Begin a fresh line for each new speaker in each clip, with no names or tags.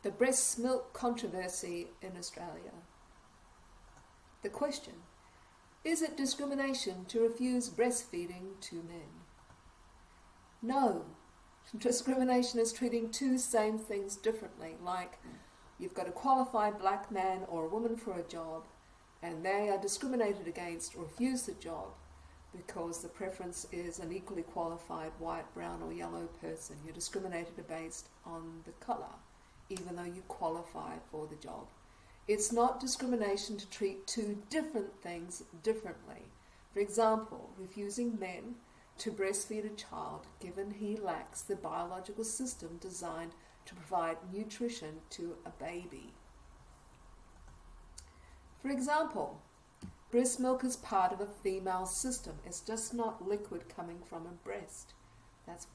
The breast milk controversy in Australia. The question, is it discrimination to refuse breastfeeding to men? No. Discrimination is treating two same things differently, like you've got a qualified black man or a woman for a job, and they are discriminated against or refuse the job because the preference is an equally qualified white, brown or yellow person. You're discriminated based on the colour, even though you qualify for the job. It's not discrimination to treat two different things differently. For example, refusing men to breastfeed a child given he lacks the biological system designed to provide nutrition to a baby. For example, breast milk is part of a female system. It's just not liquid coming from a breast. That's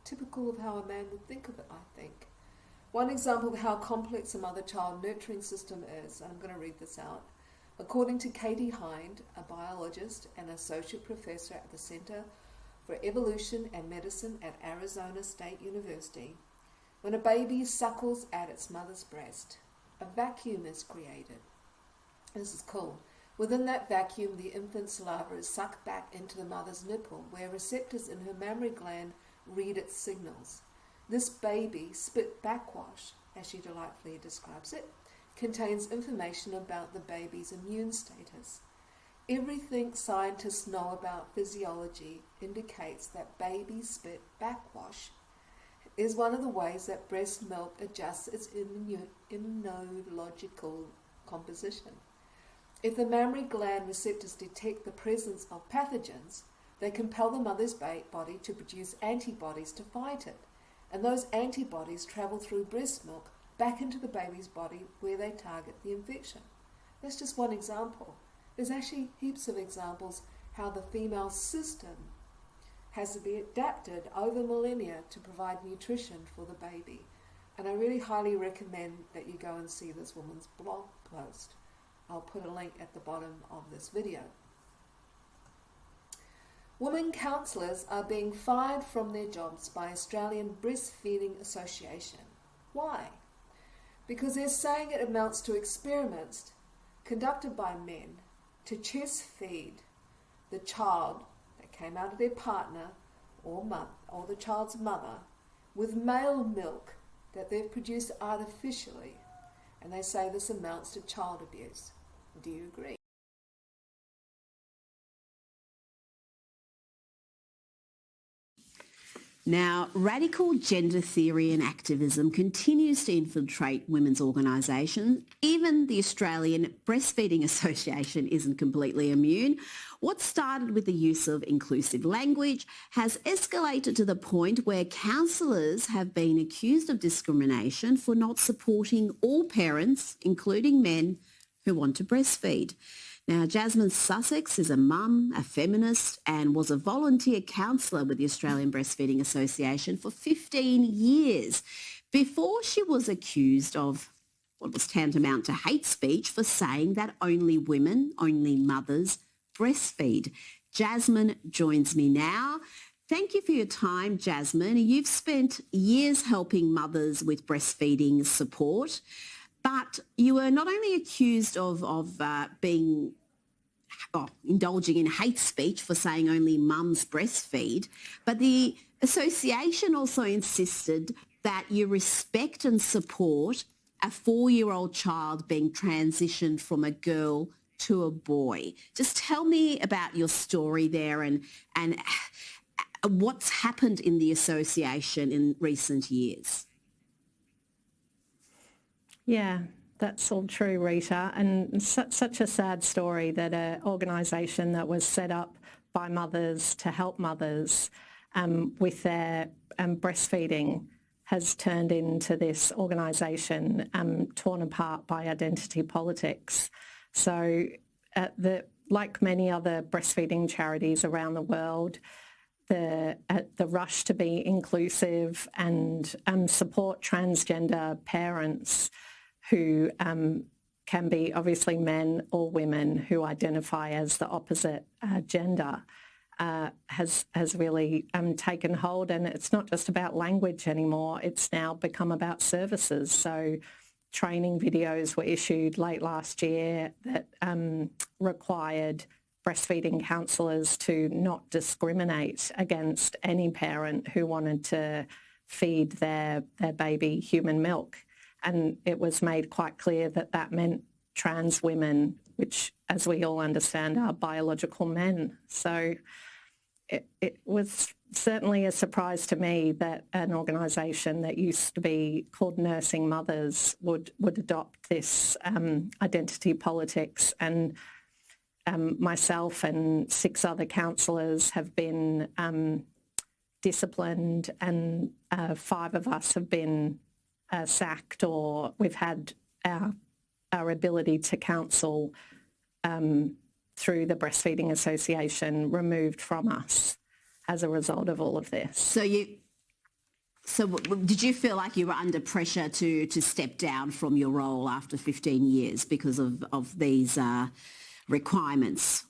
typical of how a man would think of it, I think. One example of how complex a mother-child nurturing system is, and I'm going to read this out. According to Katie Hind, a biologist and associate professor at the Center for Evolution and Medicine at Arizona State University, when a baby suckles at its mother's breast, a vacuum is created. This is cool. Within that vacuum, the infant saliva is sucked back into the mother's nipple, where receptors in her mammary gland read its signals. This baby spit backwash, as she delightfully describes it, contains information about the baby's immune status. Everything scientists know about physiology indicates that baby spit backwash is one of the ways that breast milk adjusts its immunological composition. If the mammary gland receptors detect the presence of pathogens, they compel the mother's body to produce antibodies to fight it, and those antibodies travel through breast milk back into the baby's body where they target the infection. That's just one example. There's actually heaps of examples how the female system has to be adapted over millennia to provide nutrition for the baby. And I really highly recommend that you go and see this woman's blog post. I'll put a link at the bottom of this video. Women counsellors are being fired from their jobs by Australian Breastfeeding Association. Why? Because they're saying it amounts to experiments conducted by men to chest feed the child that came out of their partner or the child's mother with male milk that they've produced artificially. And they say this amounts to child abuse. Do you agree?
Now, radical gender theory and activism continues to infiltrate women's organisations. Even the Australian Breastfeeding Association isn't completely immune. What started with the use of inclusive language has escalated to the point where counsellors have been accused of discrimination for not supporting all parents, including men, who want to breastfeed. Now, Jasmine Sussex is a mum, a feminist, and was a volunteer counsellor with the Australian Breastfeeding Association for 15 years before she was accused of what was tantamount to hate speech for saying that only women, only mothers breastfeed. Jasmine joins me now. Thank you for your time, Jasmine. You've spent years helping mothers with breastfeeding support. But you were not only accused of indulging in hate speech for saying only mums breastfeed, but the association also insisted that you respect and support a 4-year-old child being transitioned from a girl to a boy. Just tell me about your story there and what's happened in the association in recent years.
Yeah, that's all true, Rita, and such a sad story that an organisation that was set up by mothers to help mothers with their breastfeeding has turned into this organisation torn apart by identity politics. So like many other breastfeeding charities around the world, the rush to be inclusive and support transgender parents who can be obviously men or women who identify as the opposite gender, has really taken hold, and it's not just about language anymore. It's now become about services. So training videos were issued late last year that required breastfeeding counsellors to not discriminate against any parent who wanted to feed their baby human milk. And it was made quite clear that that meant trans women, which, as we all understand, are biological men. So it was certainly a surprise to me that an organisation that used to be called Nursing Mothers would adopt this identity politics. And myself and 6 other counsellors have been disciplined, and 5 of us have been sacked, or we've had our ability to counsel through the Breastfeeding Association removed from us as a result of all of this.
So did you feel like you were under pressure to step down from your role after 15 years because of these requirements?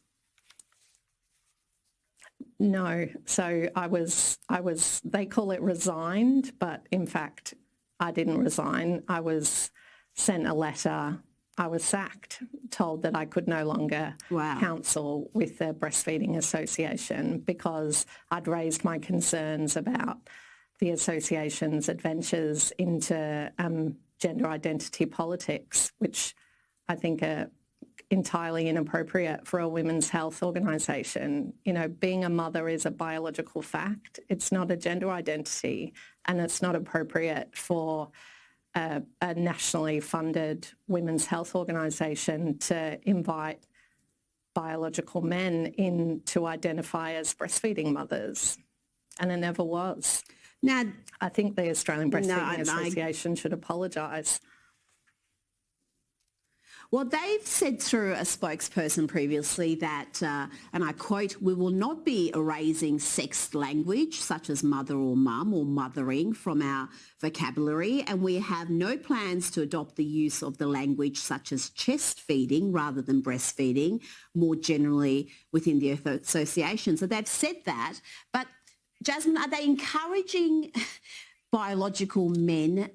No. So I was, they call it resigned, but in fact, I didn't resign. I was sent a letter. I was sacked, told that I could no longer counsel with the Breastfeeding Association because I'd raised my concerns about the association's adventures into gender identity politics, which I think are entirely inappropriate for a women's health organisation. You know, being a mother is a biological fact. It's not a gender identity, and it's not appropriate for a nationally funded women's health organisation to invite biological men in to identify as breastfeeding mothers. And it never was. Now, I think the Australian Breastfeeding Association should apologise.
Well, they've said through a spokesperson previously that, and I quote, "We will not be erasing sexed language such as mother or mum or mothering from our vocabulary, and we have no plans to adopt the use of the language such as chest feeding rather than breastfeeding more generally within the association." So they've said that. But Jasmine, are they encouraging biological men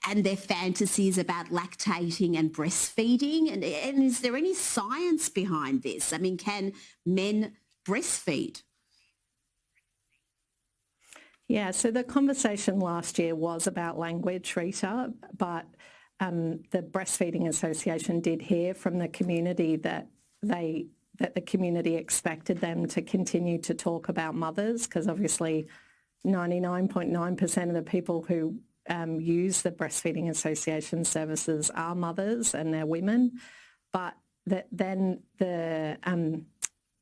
and their fantasies about lactating and breastfeeding? And is there any science behind this? I mean, can men breastfeed?
Yeah, so the conversation last year was about language, Rita, but the Breastfeeding Association did hear from the community that the community expected them to continue to talk about mothers, because obviously 99.9% of the people who use the Breastfeeding Association services are mothers and they're women. But then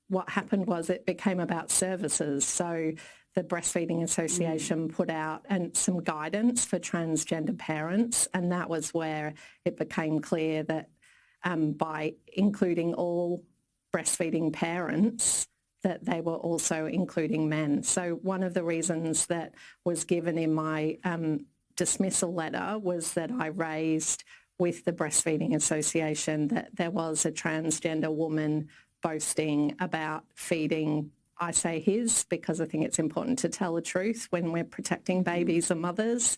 what happened was it became about services. So the Breastfeeding Association put out some guidance for transgender parents, and that was where it became clear that by including all breastfeeding parents, that they were also including men. So one of the reasons that was given in my dismissal letter was that I raised with the Breastfeeding Association that there was a transgender woman boasting about feeding, I say his because I think it's important to tell the truth when we're protecting babies and mothers,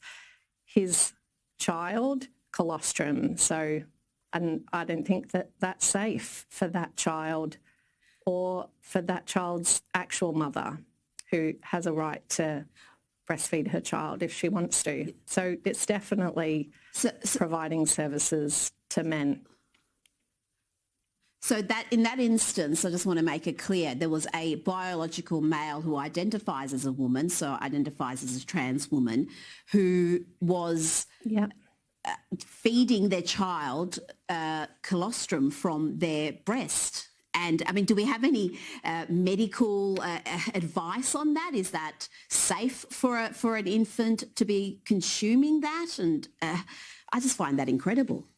his child colostrum. So, and I don't think that that's safe for that child or for that child's actual mother who has a right to breastfeed her child if she wants to. So it's definitely providing services to men.
So that in that instance, I just want to make it clear, there was a biological male who identifies as a woman, so identifies as a trans woman, who was feeding their child colostrum from their breast. And, I mean, do we have any medical advice on that? Is that safe for an infant to be consuming that? And I just find that incredible.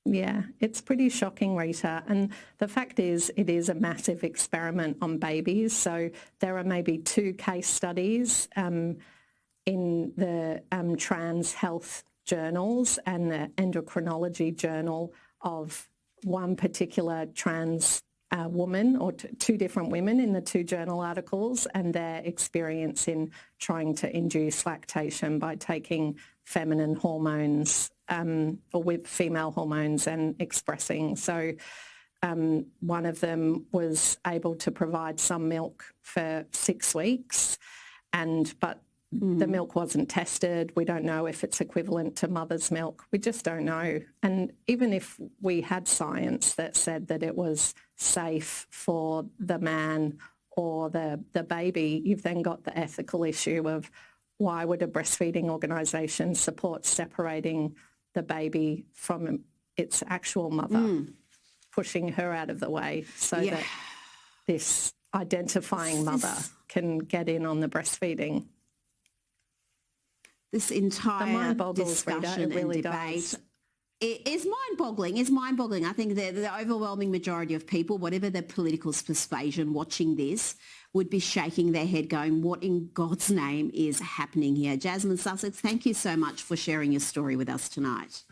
Yeah, it's pretty shocking, Rita. And the fact is, it is a massive experiment on babies. So there are maybe 2 case studies in the trans health journals and the endocrinology journal of one particular trans woman or two different women in the two journal articles, and their experience in trying to induce lactation by taking feminine hormones or with female hormones and expressing. So one of them was able to provide some milk for 6 weeks, but the milk wasn't tested. We don't know if it's equivalent to mother's milk. We just don't know. And even if we had science that said that it was safe for the man or the baby, you've then got the ethical issue of why would a breastfeeding organisation support separating the baby from its actual mother, pushing her out of the way so that this identifying mother can get in on the breastfeeding.
This entire discussion
Rita, it really
and debate
does.
is mind-boggling. It's mind-boggling. I think the overwhelming majority of people, whatever their political persuasion, watching this would be shaking their head going, what in God's name is happening here? Jasmine Sussex, thank you so much for sharing your story with us tonight.